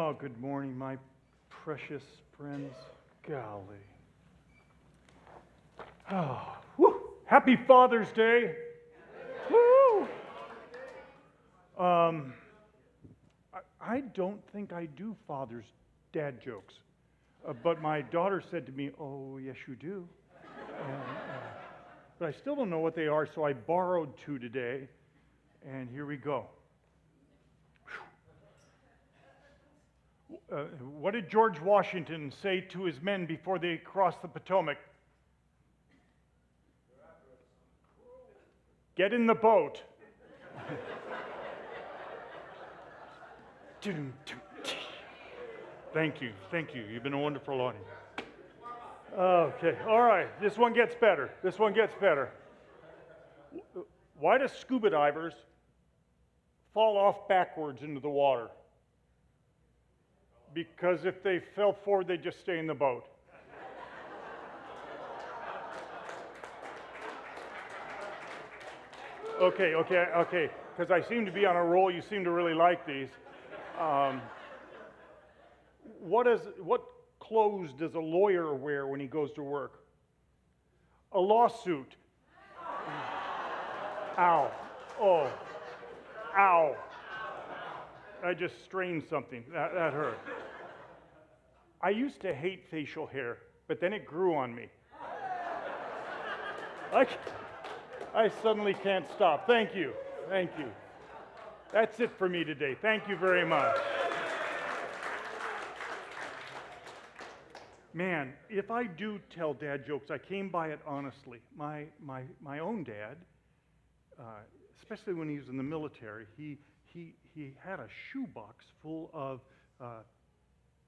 Oh, good morning, my precious friends. Golly. Oh, whew. Happy Father's Day. Woo! I don't think I do father's dad jokes, but my daughter said to me, "Oh, yes, you do." And, but I still don't know what they are, so I borrowed two today, and here we go. What did George Washington say to his men before they crossed the Potomac? Get in the boat. Thank you. You've been a wonderful audience. Okay, all right. This one gets better. Why do scuba divers fall off backwards into the water? Because if they fell forward, they'd just stay in the boat. Okay, because I seem to be on a roll. You seem to really like these. What clothes does a lawyer wear when he goes to work? A lawsuit. Ow. Oh. Ow. I just strained something. That hurt. I used to hate facial hair, but then it grew on me. I suddenly can't stop. Thank you. That's it for me today. Thank you very much. Man, if I do tell dad jokes, I came by it honestly. My own dad, especially when he was in the military, he had a shoebox full of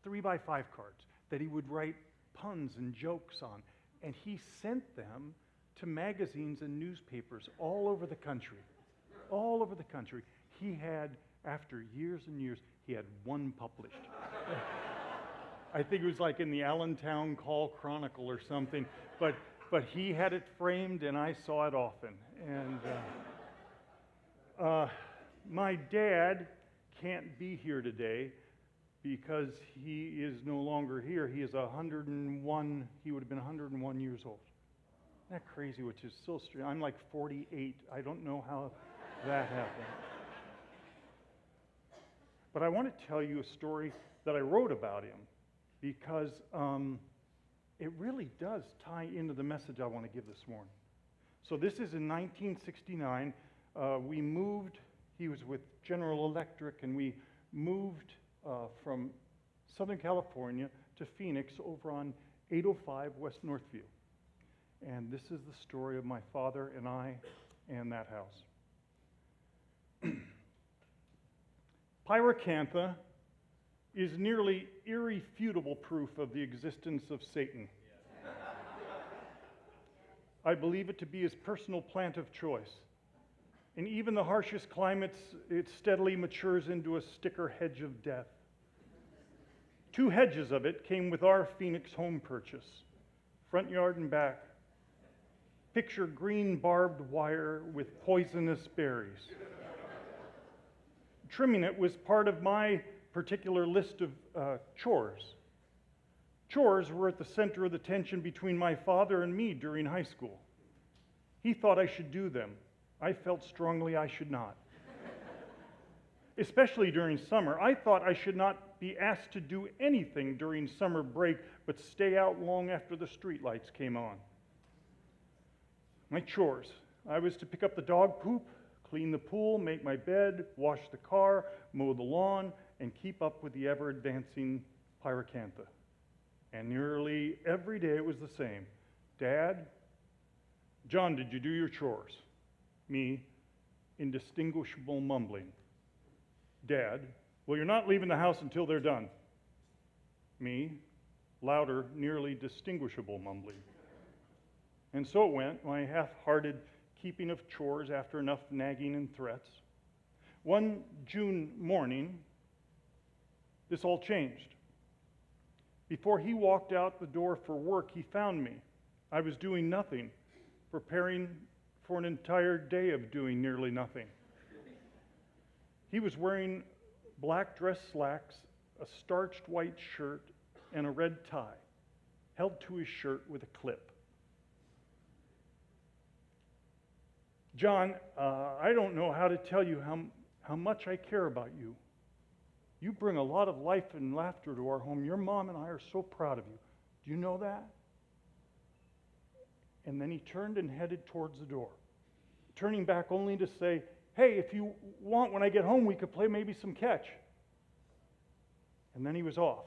3x5 cards that he would write puns and jokes on, and he sent them to magazines and newspapers all over the country. He had, after years and years, he had one published. I think it was like in the Allentown Call Chronicle or something, but he had it framed and I saw it often. And my dad can't be here today because he is no longer here. He is 101, he would have been 101 years old. Isn't that crazy, which is so strange? I'm like 48. I don't know how that happened. But I want to tell you a story that I wrote about him because it really does tie into the message I want to give this morning. So this is in 1969. We moved, he was with General Electric, and we moved from Southern California to Phoenix over on 805 West Northview. And this is the story of my father and I and that house. Pyracantha is nearly irrefutable proof of the existence of Satan. I believe it to be his personal plant of choice. In even the harshest climates, it steadily matures into a sticker hedge of death. 2 hedges of it came with our Phoenix home purchase, front yard and back. Picture green barbed wire with poisonous berries. Trimming it was part of my particular list of chores. Chores were at the center of the tension between my father and me during high school. He thought I should do them. I felt strongly I should not. Especially during summer. I thought I should not be asked to do anything during summer break, but stay out long after the streetlights came on. My chores. I was to pick up the dog poop, clean the pool, make my bed, wash the car, mow the lawn, and keep up with the ever-advancing Pyracantha. And nearly every day it was the same. Dad, John, did you do your chores? Me, indistinguishable mumbling. Dad, well, you're not leaving the house until they're done. Me, louder, nearly distinguishable mumbling. And so it went, my half-hearted keeping of chores after enough nagging and threats. One June morning, this all changed. Before he walked out the door for work, he found me. I was doing nothing, preparing for an entire day of doing nearly nothing. He was wearing black dress slacks, a starched white shirt and a red tie, held to his shirt with a clip. "John, I don't know how to tell you how much I care about you. You bring a lot of life and laughter to our home. Your mom and I are so proud of you. Do you know that?" And then he turned and headed towards the door, turning back only to say, "Hey, if you want, when I get home, we could play maybe some catch." And then he was off.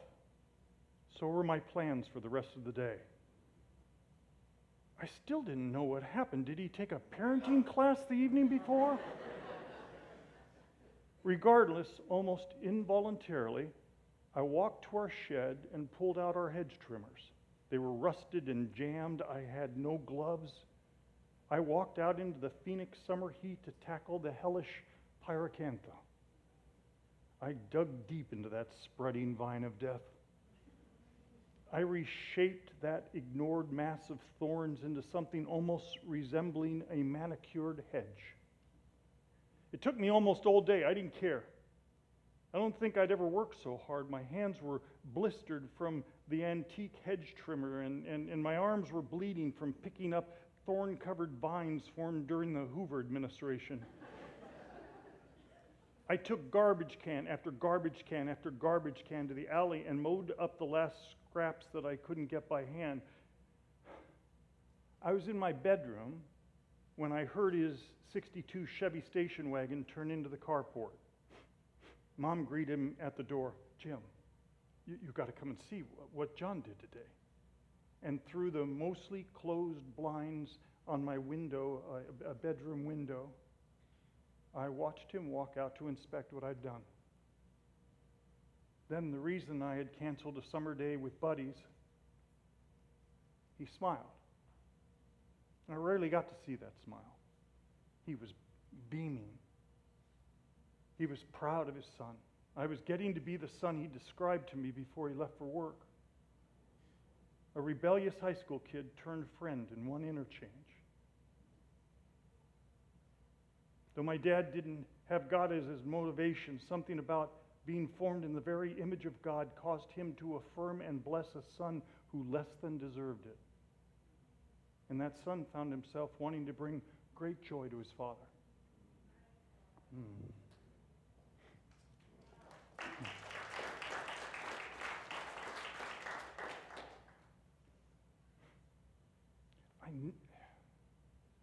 So were my plans for the rest of the day. I still didn't know what happened. Did he take a parenting class the evening before? Regardless, almost involuntarily, I walked to our shed and pulled out our hedge trimmers. They were rusted and jammed. I had no gloves. I walked out into the Phoenix summer heat to tackle the hellish pyracantha. I dug deep into that spreading vine of death. I reshaped that ignored mass of thorns into something almost resembling a manicured hedge. It took me almost all day. I didn't care. I don't think I'd ever worked so hard. My hands were blistered from the antique hedge trimmer, and my arms were bleeding from picking up thorn-covered vines formed during the Hoover administration. I took garbage can after garbage can after garbage can to the alley and mowed up the last scraps that I couldn't get by hand. I was in my bedroom when I heard his '62 Chevy station wagon turn into the carport. Mom greeted him at the door. "Jim, you've got to come and see what John did today." And through the mostly closed blinds on my window, a bedroom window, I watched him walk out to inspect what I'd done. Then the reason I had canceled a summer day with buddies, he smiled. I rarely got to see that smile. He was beaming. He was proud of his son. I was getting to be the son he described to me before he left for work. A rebellious high school kid turned friend in one interchange. Though my dad didn't have God as his motivation, something about being formed in the very image of God caused him to affirm and bless a son who less than deserved it. And that son found himself wanting to bring great joy to his father.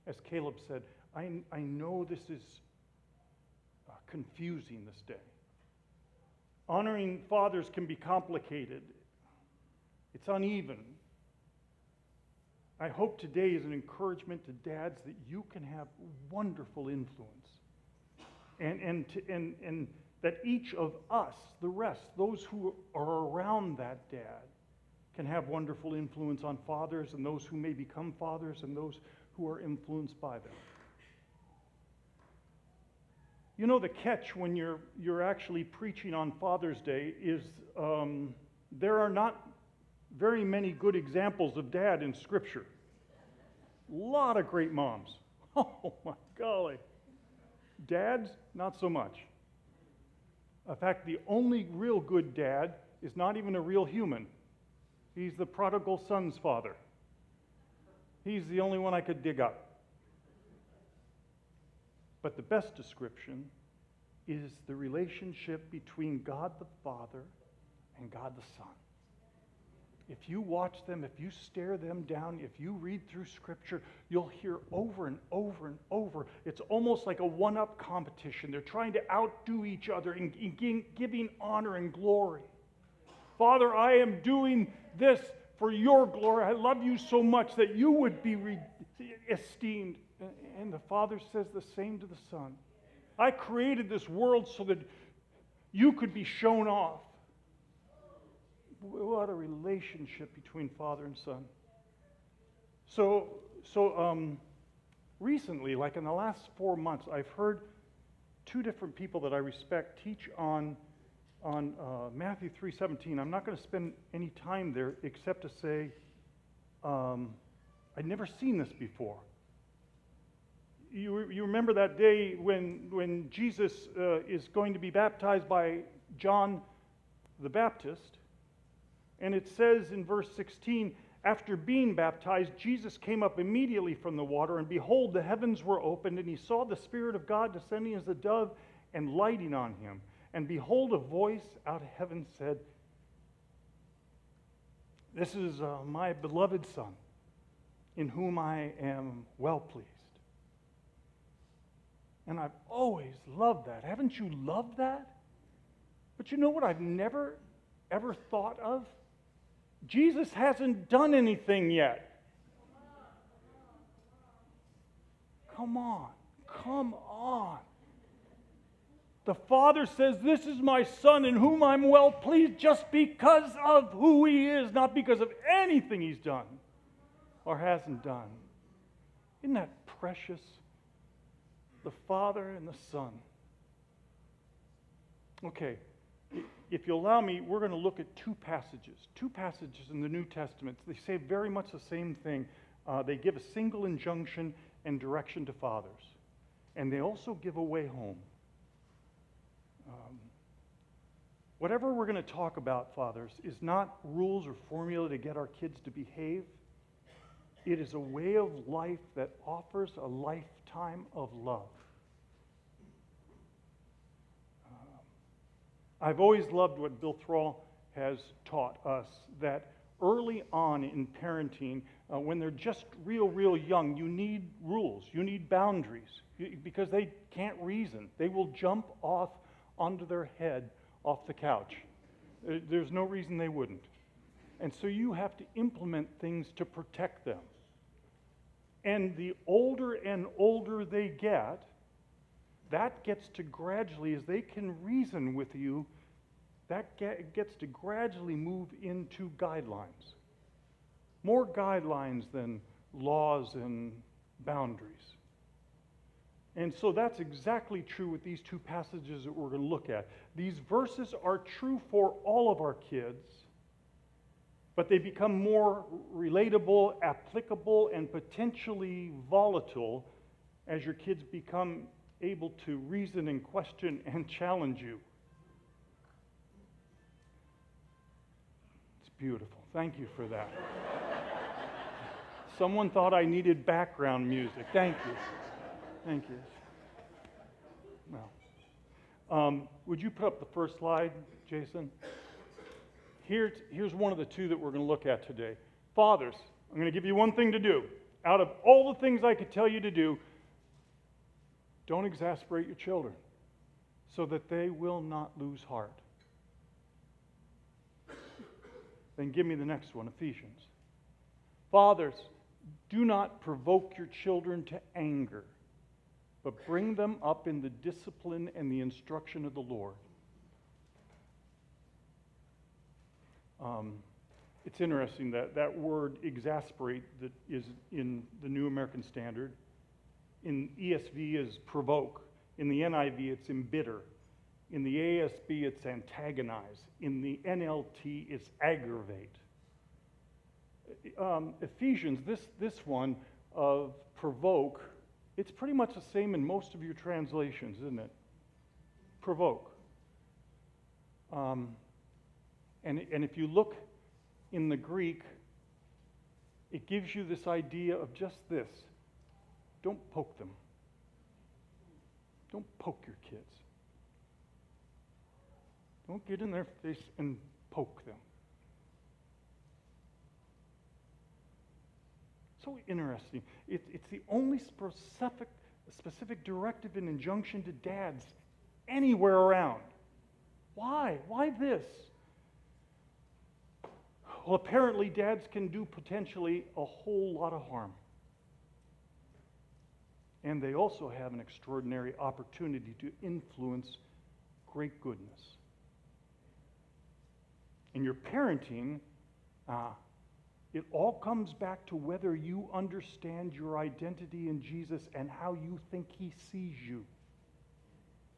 As Caleb said, I know this is confusing this day. Honoring fathers can be complicated. It's uneven. I hope today is an encouragement to dads that you can have wonderful influence. And that each of us, the rest, those who are around that dad, can have wonderful influence on fathers and those who may become fathers and those who are influenced by them. You know, the catch when you're actually preaching on Father's Day is there are not very many good examples of dad in Scripture. A lot of great moms. Oh my golly. Dads, not so much. In fact, the only real good dad is not even a real human. He's the prodigal son's father. He's the only one I could dig up. But the best description is the relationship between God the Father and God the Son. If you watch them, if you stare them down, if you read through Scripture, you'll hear over and over and over. It's almost like a one-up competition. They're trying to outdo each other in giving honor and glory. Father, I am doing this for your glory. I love you so much that you would be esteemed. And the Father says the same to the Son. I created this world so that you could be shown off. What a relationship between Father and Son. So recently, like in the last 4 months, I've heard two different people that I respect teach on Matthew 3:17. I'm not going to spend any time there except to say I'd never seen this before. You remember that day when Jesus is going to be baptized by John the Baptist. And it says in verse 16, after being baptized, Jesus came up immediately from the water, and behold, the heavens were opened, and he saw the Spirit of God descending as a dove and lighting on him. And behold, a voice out of heaven said, this is my beloved Son, in whom I am well pleased. And I've always loved that. Haven't you loved that? But you know what I've never, ever thought of? Jesus hasn't done anything yet. Come on. Come on. The Father says, this is my Son in whom I'm well pleased, just because of who he is, not because of anything he's done or hasn't done. Isn't that precious? The Father and the Son. Okay, if you'll allow me, we're going to look at two passages in the New Testament. They say very much the same thing. They give a single injunction and direction to fathers. And they also give a way home. Whatever we're going to talk about, fathers, is not rules or formula to get our kids to behave. It is a way of life that offers a lifetime of love. I've always loved what Bill Thrall has taught us, that early on in parenting, when they're just real young, you need rules, you need boundaries, because they can't reason. They will jump off onto their head off the couch. There's no reason they wouldn't. And so you have to implement things to protect them. And the older and older they get, that gets to gradually, as they can reason with you, that gets to gradually move into guidelines. More guidelines than laws and boundaries. And so that's exactly true with these two passages that we're going to look at. These verses are true for all of our kids, but they become more relatable, applicable, and potentially volatile as your kids become able to reason and question and challenge you. It's beautiful. Thank you for that. Someone thought I needed background music. Thank you. Thank you. Well, would you put up the first slide, Jason? Here's one of the two that we're going to look at today. Fathers, I'm going to give you one thing to do. Out of all the things I could tell you to do, don't exasperate your children so that they will not lose heart. Then give me the next one, Ephesians. Fathers, do not provoke your children to anger, but bring them up in the discipline and the instruction of the Lord. It's interesting that that word exasperate that is in the New American Standard, in ESV is provoke, in the NIV it's embitter, in the ASB it's antagonize, in the NLT it's aggravate. Ephesians, this one of provoke, it's pretty much the same in most of your translations, isn't it? Provoke. And if you look in the Greek, it gives you this idea of just this. Don't poke them. Don't poke your kids. Don't get in their face and poke them. So interesting. It's the only specific directive and injunction to dads anywhere around. Why? Why this? Well, apparently dads can do potentially a whole lot of harm. And they also have an extraordinary opportunity to influence great goodness. In your parenting, it all comes back to whether you understand your identity in Jesus and how you think he sees you.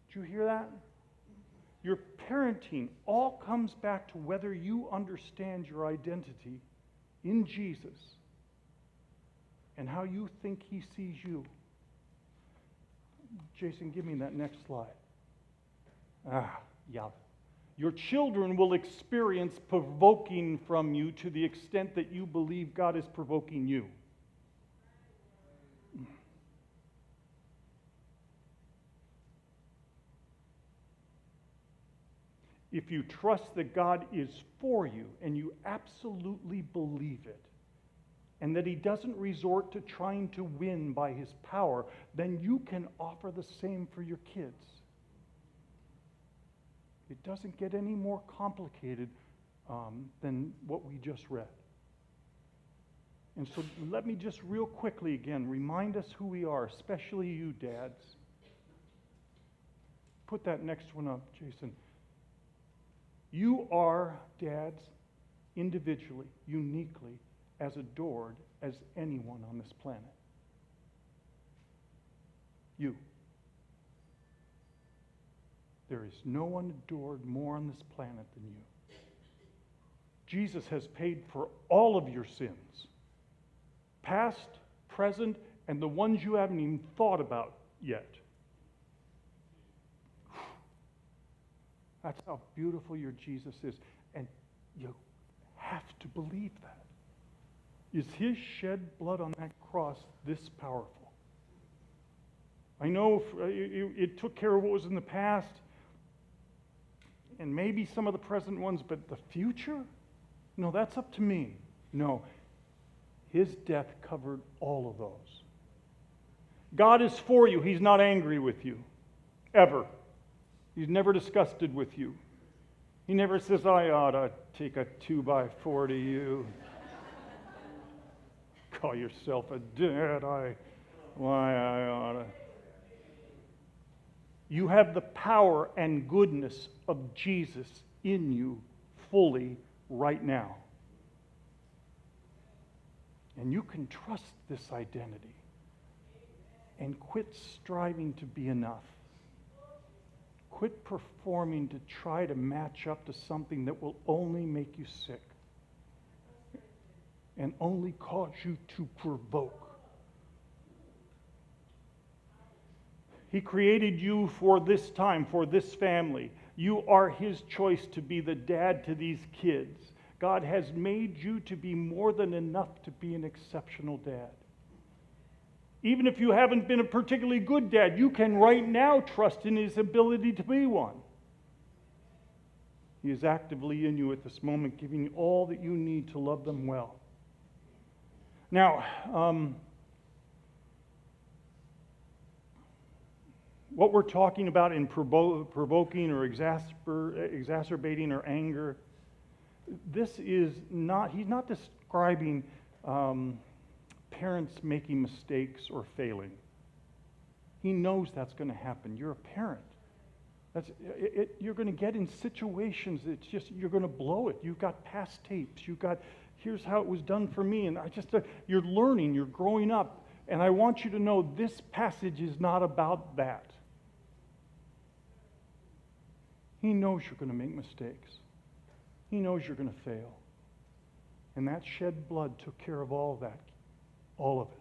Did you hear that? Your parenting all comes back to whether you understand your identity in Jesus and how you think he sees you. Jason, give me that next slide. Yeah. Your children will experience provoking from you to the extent that you believe God is provoking you. If you trust that God is for you and you absolutely believe it, and that He doesn't resort to trying to win by His power, then you can offer the same for your kids. It doesn't get any more complicated than what we just read. And so let me just real quickly again remind us who we are, especially you dads. Put that next one up, Jason. You are, dads, individually, uniquely, as adored as anyone on this planet. You. There is no one adored more on this planet than you. Jesus has paid for all of your sins, past, present, and the ones you haven't even thought about yet. That's how beautiful your Jesus is. And you have to believe that. Is His shed blood on that cross this powerful? I know it took care of what was in the past, and maybe some of the present ones, but the future? No, that's up to me. No, His death covered all of those. God is for you. He's not angry with you, ever. He's never disgusted with you. He never says, I ought to take a 2x4 to you. Call yourself a dad. Why I ought to. You have the power and goodness of Jesus in you fully right now. And you can trust this identity and quit striving to be enough. Quit performing to try to match up to something that will only make you sick and only cause you to provoke. He created you for this time, for this family. You are His choice to be the dad to these kids. God has made you to be more than enough to be an exceptional dad. Even if you haven't been a particularly good dad, you can right now trust in His ability to be one. He is actively in you at this moment, giving you all that you need to love them well. Now, what we're talking about in provoking or exacerbating or anger, this is not, he's not describing parents making mistakes or failing. He knows that's going to happen. You're a parent. You're going to get in situations, it's just, you're going to blow it. You've got past tapes. You've got, here's how it was done for me. And you're learning, you're growing up. And I want you to know this passage is not about that. He knows you're going to make mistakes. He knows you're going to fail. And that shed blood took care of all of that. All of it.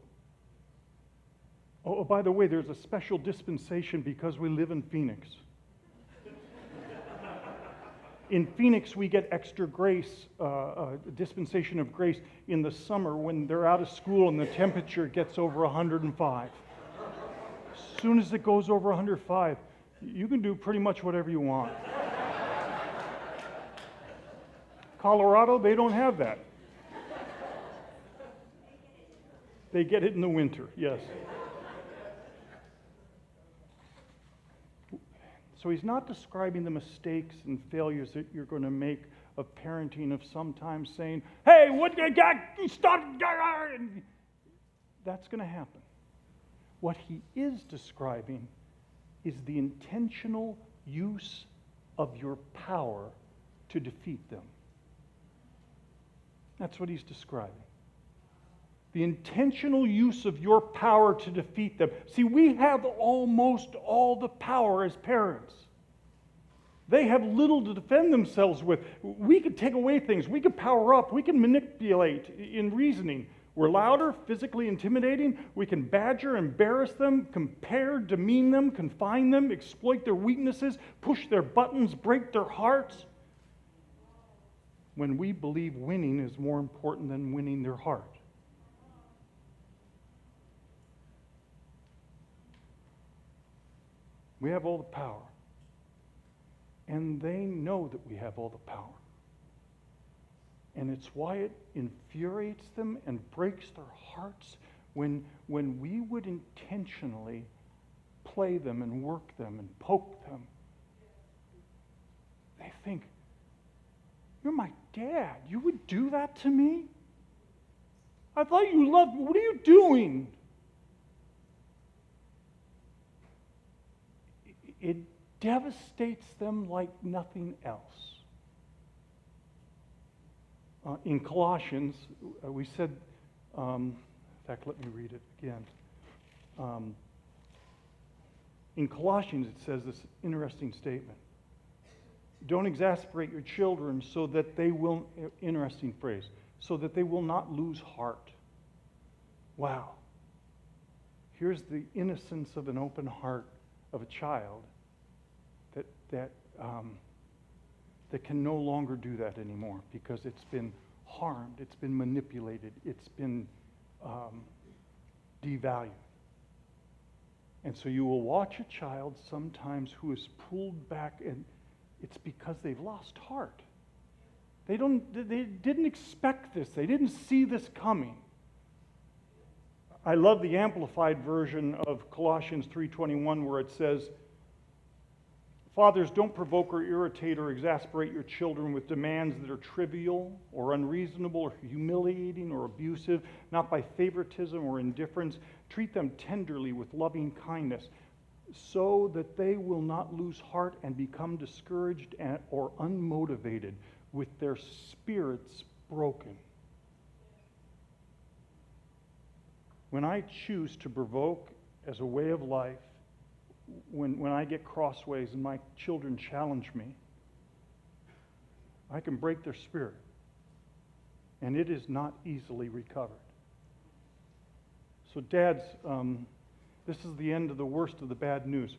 Oh, by the way, there's a special dispensation because we live in Phoenix. In Phoenix, we get extra grace, dispensation of grace in the summer when they're out of school and the temperature gets over 105. As soon as it goes over 105, you can do pretty much whatever you want. Colorado, they don't have that. They get it in the winter, yes. So he's not describing the mistakes and failures that you're going to make of parenting, of sometimes saying, hey, what you got? Stop. That's going to happen. What he is describing is the intentional use of your power to defeat them. That's what he's describing. The intentional use of your power to defeat them. See, we have almost all the power as parents. They have little to defend themselves with. We could take away things. We could power up. We can manipulate in reasoning. We're louder, physically intimidating. We can badger, embarrass them, compare, demean them, confine them, exploit their weaknesses, push their buttons, break their hearts. When we believe winning is more important than winning their heart. We have all the power. And they know that we have all the power. And it's why it infuriates them and breaks their hearts when we would intentionally play them and work them and poke them. They think, "You're my dad. You would do that to me? I thought you loved me. What are you doing?" It devastates them like nothing else. In Colossians, we said, in fact, let me read it again. In Colossians, it says this interesting statement. Don't exasperate your children so that they will, interesting phrase, so that they will not lose heart. Wow. Here's the innocence of an open heart of a child that can no longer do that anymore because it's been harmed, it's been manipulated, it's been devalued. And so you will watch a child sometimes who is pulled back, and it's because they've lost heart. They didn't expect this. They didn't see this coming. I love the amplified version of Colossians 3:21 where it says, "Fathers, don't provoke or irritate or exasperate your children with demands that are trivial or unreasonable or humiliating or abusive, not by favoritism or indifference. Treat them tenderly with loving kindness, so that they will not lose heart and become discouraged or unmotivated, with their spirits broken." When I choose to provoke as a way of life, when I get crossways and my children challenge me, I can break their spirit. And it is not easily recovered. So dads, this is the end of the worst of the bad news.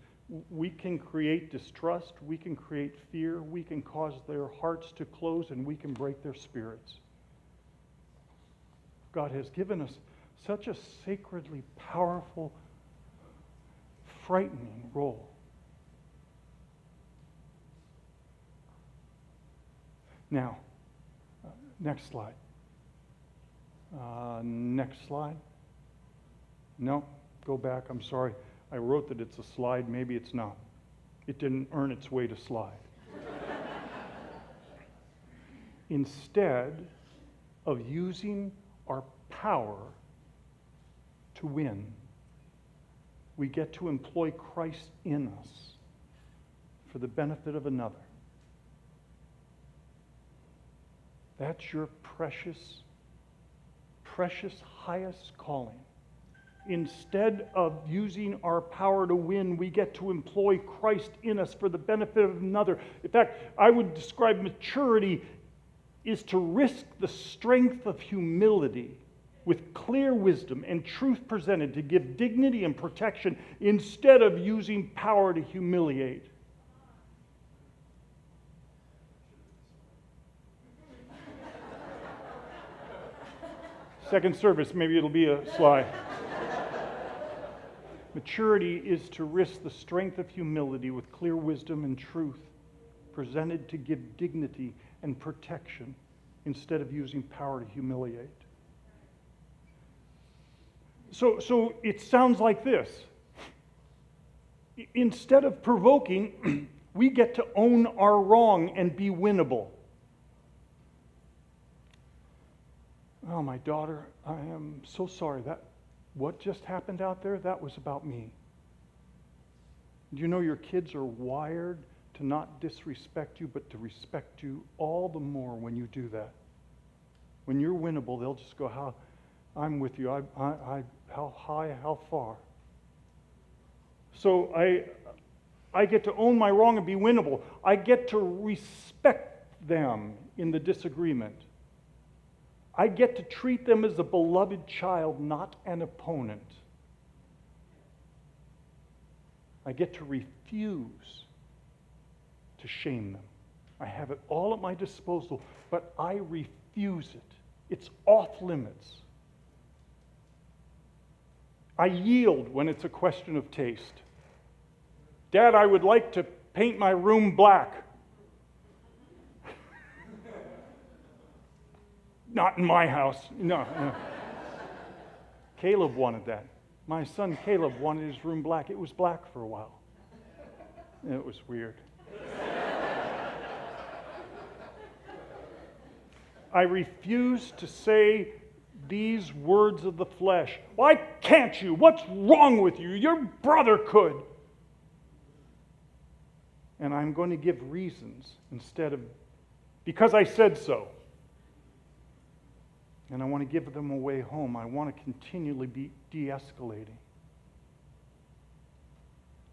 We can create distrust, we can create fear, we can cause their hearts to close, and we can break their spirits. God has given us such a sacredly powerful, frightening role. Now, next slide. Next slide. No, go back. I'm sorry. I wrote that it's a slide. Maybe it's not. It didn't earn its way to slide. Instead of using our power to win, we get to employ Christ in us for the benefit of another. That's your precious, precious highest calling. Instead of using our power to win, we get to employ Christ in us for the benefit of another. In fact, I would describe maturity is to risk the strength of humility with clear wisdom and truth presented to give dignity and protection instead of using power to humiliate. Second service, maybe it'll be a slide. Maturity is to risk the strength of humility with clear wisdom and truth presented to give dignity and protection instead of using power to humiliate. So it sounds like this. Instead of provoking, we get to own our wrong and be winnable. Oh, my daughter, I am so sorry. What just happened out there, that was about me. Do you know your kids are wired to not disrespect you, but to respect you all the more when you do that? When you're winnable, they'll just go, I'm with you. How high, how far? So I get to own my wrong and be winnable. I get to respect them in the disagreement. I get to treat them as a beloved child, not an opponent. I get to refuse to shame them. I have it all at my disposal, but I refuse it. It's off limits. I yield when it's a question of taste. Dad, I would like to paint my room black. Not in my house. No. Caleb wanted that. My son Caleb wanted his room black. It was black for a while. It was weird. I refuse to say these words of the flesh. Why can't you? What's wrong with you? Your brother could. And I'm going to give reasons instead of, because I said so. And I want to give them a way home. I want to continually be de-escalating.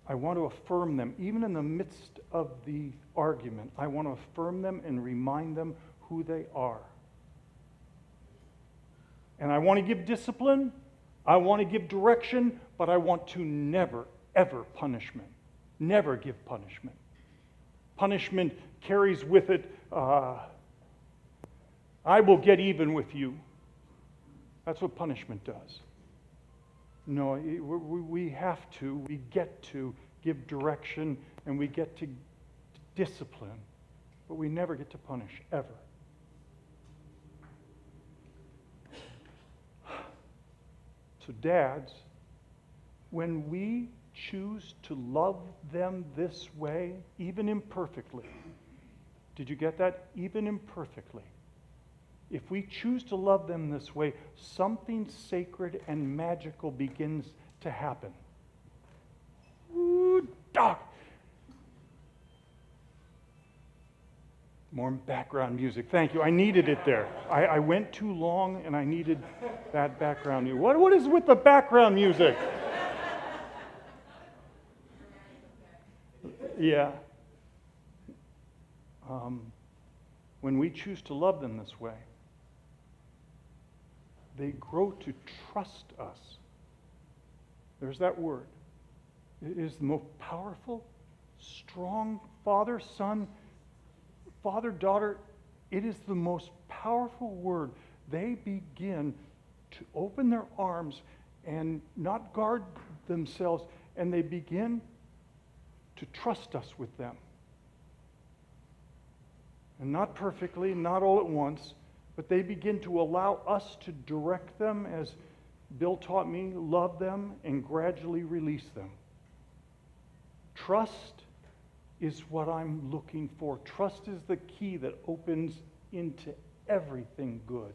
I want to affirm them, even in the midst of the argument. I want to affirm them and remind them who they are. And I want to give discipline. I want to give direction, but I want to never, ever punishment. Never give punishment. Punishment carries with it, I will get even with you. That's what punishment does. No, we get to give direction, and we get to discipline, but we never get to punish, ever. So dads, when we choose to love them this way, even imperfectly, did you get that? Even imperfectly. If we choose to love them this way, something sacred and magical begins to happen. Ooh, doc. More background music. Thank you. I needed it there. I went too long and I needed that background music. What is with the background music? Yeah. When we choose to love them this way, they grow to trust us. There's that word. It is the most powerful, strong father, son, father, daughter. It is the most powerful word. They begin to open their arms and not guard themselves, and they begin to trust us with them. And not perfectly, not all at once, but they begin to allow us to direct them, as Bill taught me, love them and gradually release them. Trust is what I'm looking for. Trust is the key that opens into everything good.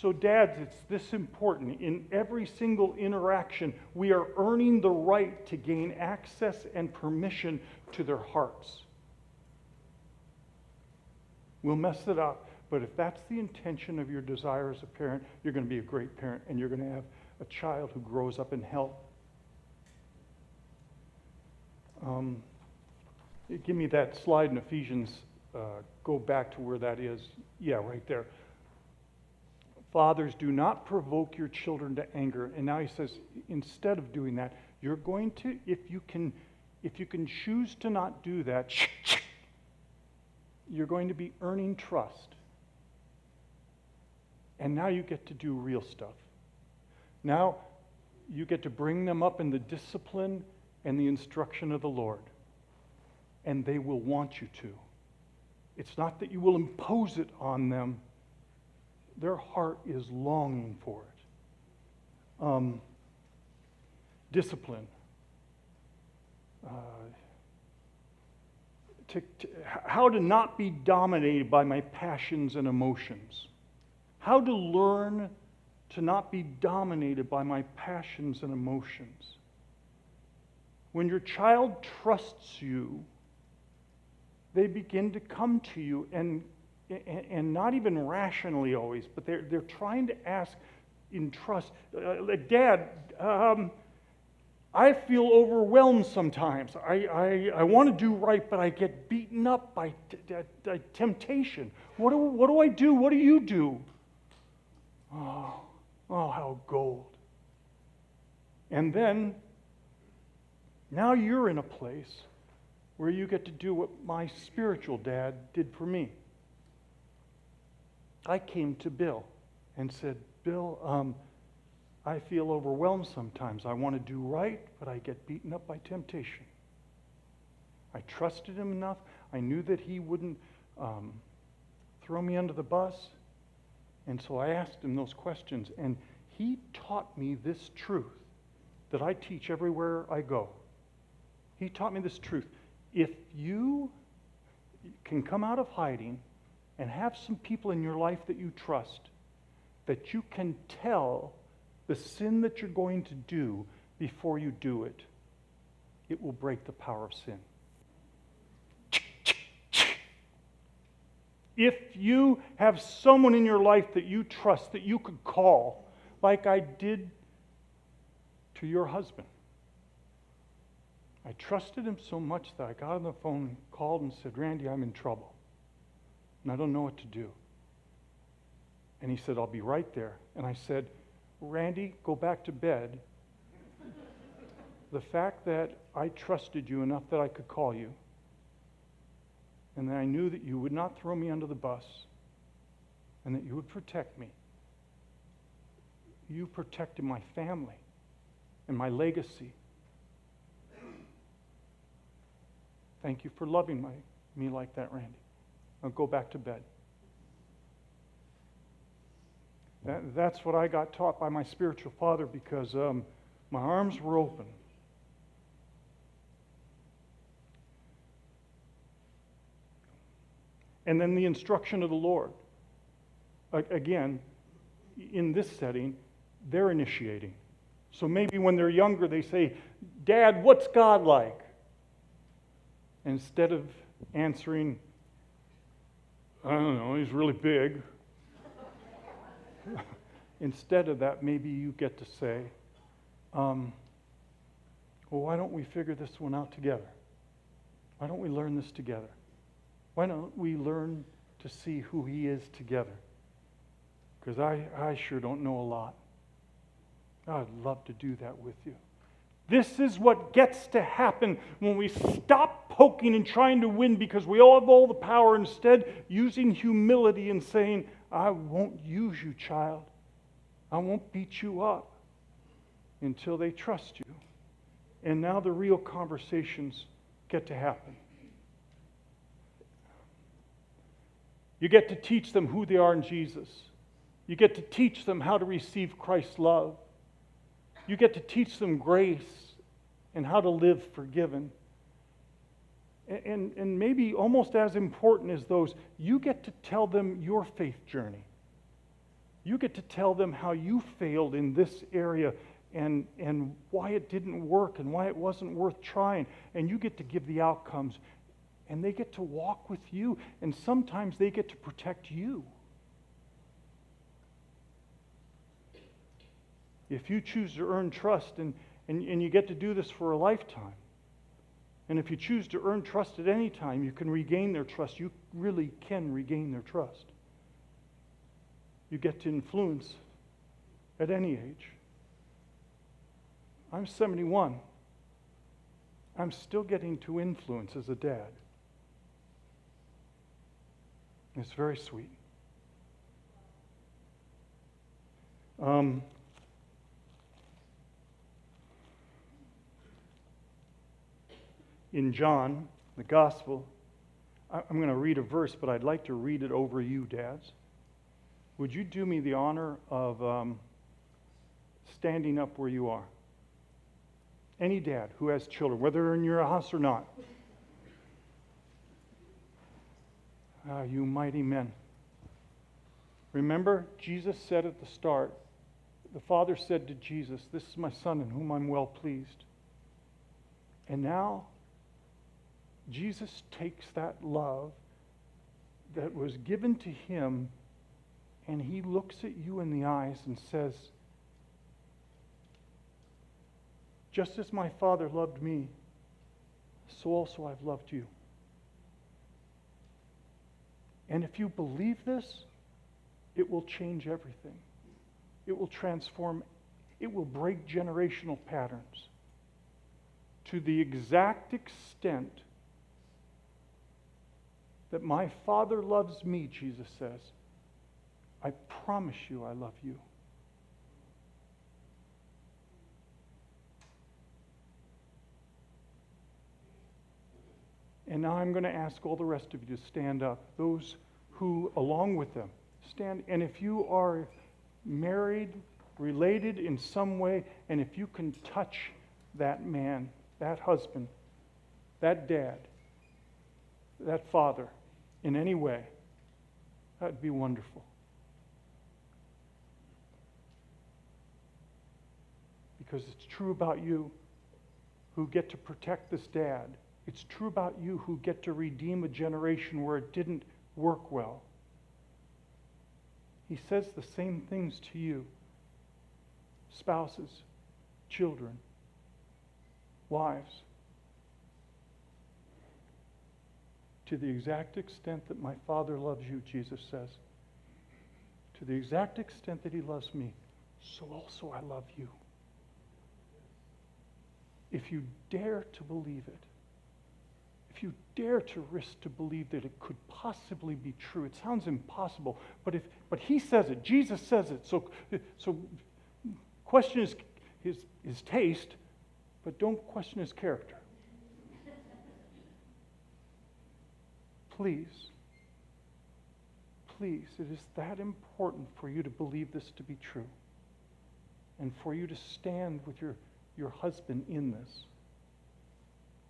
So dads, it's this important. In every single interaction, we are earning the right to gain access and permission to their hearts. We'll mess it up, but if that's the intention of your desire as a parent, you're going to be a great parent, and you're going to have a child who grows up in health. Give me that slide in Ephesians. Go back to where that is. Yeah, right there. Fathers, do not provoke your children to anger. And now he says, instead of doing that, you're going to, if you can choose to not do that, you're going to be earning trust. And now you get to do real stuff. Now you get to bring them up in the discipline and the instruction of the Lord. And they will want you to. It's not that you will impose it on them. Their heart is longing for it. Discipline. How to not be dominated by my passions and emotions. How to learn to not be dominated by my passions and emotions. When your child trusts you, they begin to come to you, and not even rationally always, but they're trying to ask in trust. Dad, I feel overwhelmed sometimes. I want to do right, but I get beaten up by temptation. What do I do? What do you do? Oh, how gold. And then, now you're in a place where you get to do what my spiritual dad did for me. I came to Bill and said, Bill, I feel overwhelmed sometimes. I want to do right, but I get beaten up by temptation. I trusted him enough. I knew that he wouldn't throw me under the bus. And so I asked him those questions. And he taught me this truth that I teach everywhere I go. He taught me this truth. If you can come out of hiding and have some people in your life that you trust, that you can tell the sin that you're going to do before you do it, it will break the power of sin. If you have someone in your life that you trust, that you could call, like I did to your husband. I trusted him so much that I got on the phone, called and said, Randy, I'm in trouble. And I don't know what to do. And he said, I'll be right there. And I said, Randy, go back to bed. The fact that I trusted you enough that I could call you, and that I knew that you would not throw me under the bus, and that you would protect me. You protected my family and my legacy. Thank you for loving me like that, Randy. I'll go back to bed. That's what I got taught by my spiritual father, because my arms were open. And then the instruction of the Lord. Again, in this setting, they're initiating. So maybe when they're younger, they say, Dad, what's God like? Instead of answering, I don't know, he's really big. Instead of that, maybe you get to say, well, why don't we figure this one out together? Why don't we learn this together? Why don't we learn to see who he is together? Because I sure don't know a lot. I'd love to do that with you. This is what gets to happen when we stop poking and trying to win because we all have all the power, instead using humility and saying, I won't use you, child. I won't beat you up until they trust you. And now the real conversations get to happen. You get to teach them who they are in Jesus. You get to teach them how to receive Christ's love. You get to teach them grace and how to live forgiven. And maybe almost as important as those, you get to tell them your faith journey. You get to tell them how you failed in this area and why it didn't work and why it wasn't worth trying. And you get to give the outcomes. And they get to walk with you. And sometimes they get to protect you. If you choose to earn trust, and you get to do this for a lifetime. And if you choose to earn trust at any time, you can regain their trust. You really can regain their trust. You get to influence at any age. I'm 71. I'm still getting to influence as a dad. It's very sweet. In John, the Gospel, I'm going to read a verse, but I'd like to read it over you, dads. Would you do me the honor of standing up where you are? Any dad who has children, whether they're in your house or not. You mighty men. Remember, Jesus said at the start, the Father said to Jesus, this is my Son in whom I'm well pleased. And now, Jesus takes that love that was given to him, and he looks at you in the eyes and says, Just as my Father loved me, so also I've loved you. And if you believe this, it will change everything. It will transform, it will break generational patterns to the exact extent that my Father loves me, Jesus says. I promise you I love you. And now I'm going to ask all the rest of you to stand up. Those who, along with them, stand. And if you are married, related in some way, and if you can touch that man, that husband, that dad, that father in any way, that would be wonderful. Because it's true about you who get to protect this dad. It's true about you who get to redeem a generation where it didn't work well. He says the same things to you. Spouses, children, wives. To the exact extent that my Father loves you, Jesus says, to the exact extent that he loves me, so also I love you. If you dare to believe it, if you dare to risk to believe that it could possibly be true, it sounds impossible, but he says it, Jesus says it, so question his taste, but don't question his character. Please, it is that important for you to believe this to be true, and for you to stand with your husband in this,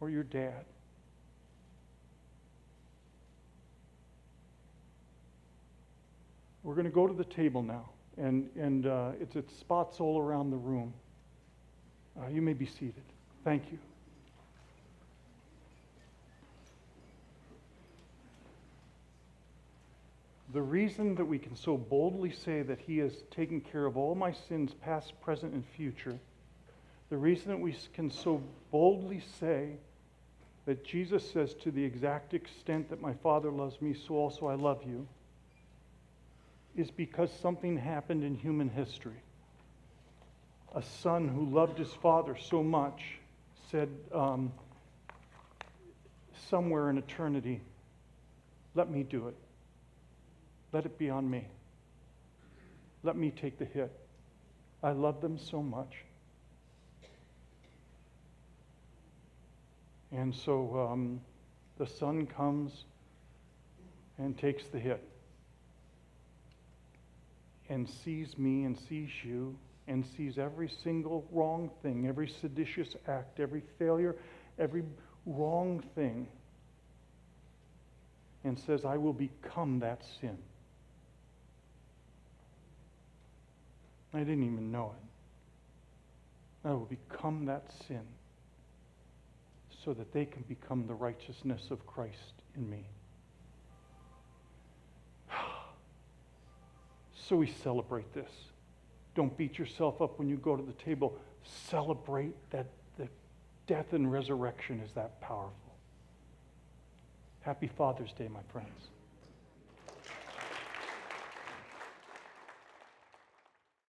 or your dad. We're going to go to the table now, and it's at spots all around the room. You may be seated. Thank you. The reason that we can so boldly say that he has taken care of all my sins, past, present, and future, the reason that we can so boldly say that Jesus says, to the exact extent that my Father loves me, so also I love you, is because something happened in human history. A son who loved his father so much said, somewhere in eternity, let me do it. Let it be on me. Let me take the hit. I love them so much. And so the son comes and takes the hit, and sees me and sees you and sees every single wrong thing, every seditious act, every failure, every wrong thing, and says, I will become that sin. I didn't even know it. I will become that sin so that they can become the righteousness of Christ in me. So we celebrate this. Don't beat yourself up when you go to the table. Celebrate that the death and resurrection is that powerful. Happy Father's Day, my friends.